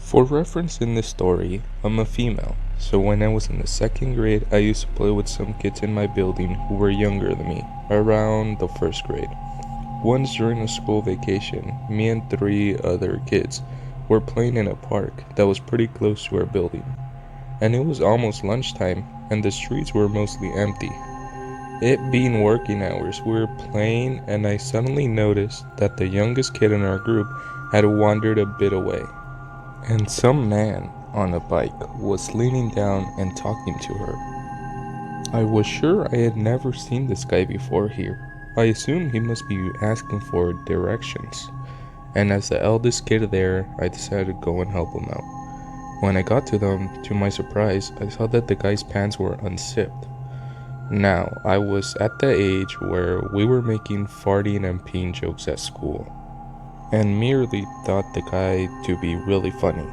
For reference in this story, I'm a female, so when I was in the second grade, I used to play with some kids in my building who were younger than me, around the first grade. Once during a school vacation, me and three other kids were playing in a park that was pretty close to our building, and it was almost lunchtime, and the streets were mostly empty. It being working hours, we were playing, and I suddenly noticed that the youngest kid in our group had wandered a bit away, and some man on a bike was leaning down and talking to her. I was sure I had never seen this guy before here. I assumed he must be asking for directions, and as the eldest kid there, I decided to go and help him out. When I got to them, to my surprise, I saw that the guy's pants were unzipped. Now, I was at the age where we were making farting and peeing jokes at school, and merely thought the guy to be really funny.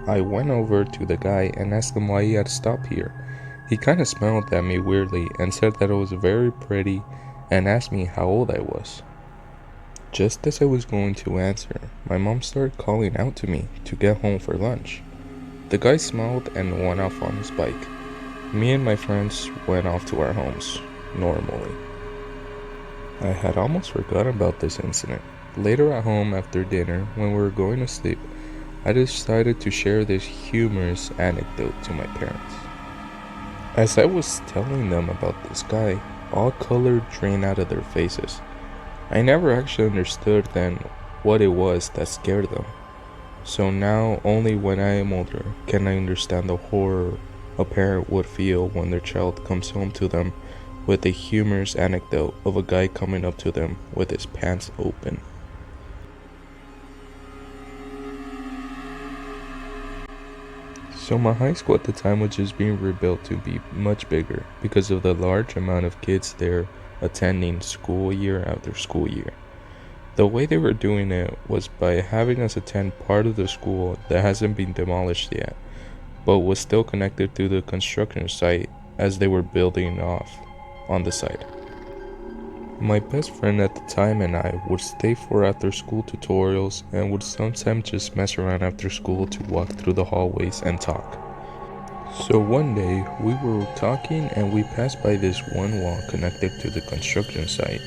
I went over to the guy and asked him why he had stopped here. He kinda smiled at me weirdly and said that it was very pretty and asked me how old I was. Just as I was going to answer, my mom started calling out to me to get home for lunch. The guy smiled and went off on his bike. Me and my friends went off to our homes, normally. I had almost forgotten about this incident. Later at home after dinner, when we were going to sleep, I decided to share this humorous anecdote to my parents. As I was telling them about this guy, all color drained out of their faces. I never actually understood then what it was that scared them. So now, only when I am older, can I understand the horror a parent would feel when their child comes home to them with a humorous anecdote of a guy coming up to them with his pants open. So my high school at the time was just being rebuilt to be much bigger because of the large amount of kids there attending school year after school year. The way they were doing it was by having us attend part of the school that hasn't been demolished yet, but was still connected to the construction site as they were building off on the site. My best friend at the time and I would stay for after school tutorials and would sometimes just mess around after school to walk through the hallways and talk. So one day we were talking and we passed by this one wall connected to the construction site,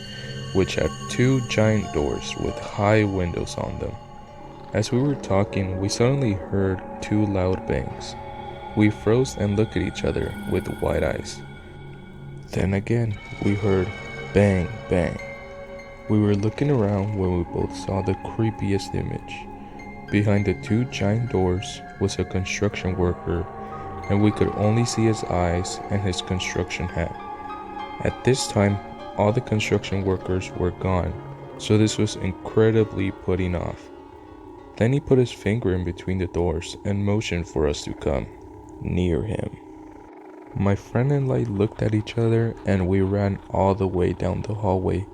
which had two giant doors with high windows on them. As we were talking, we suddenly heard two loud bangs. We froze and looked at each other with wide eyes. Then again, we heard bang, bang. We were looking around when we both saw the creepiest image. Behind the two giant doors was a construction worker, and we could only see his eyes and his construction hat. At this time, all the construction workers were gone, so this was incredibly putting off. Then he put his finger in between the doors and motioned for us to come near him. My friend and I looked at each other and we ran all the way down the hallway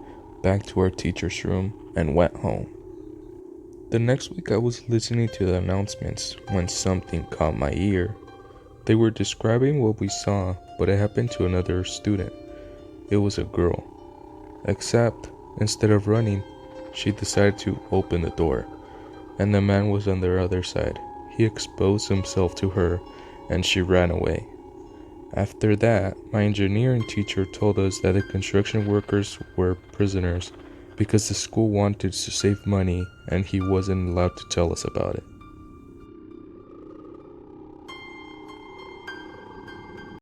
back to our teacher's room and went home. The next week I was listening to the announcements when something caught my ear. They were describing what we saw, but it happened to another student. It was a girl. Except, instead of running, she decided to open the door, and the man was on the other side. He exposed himself to her, and she ran away. After that, my engineering teacher told us that the construction workers were prisoners because the school wanted to save money and he wasn't allowed to tell us about it.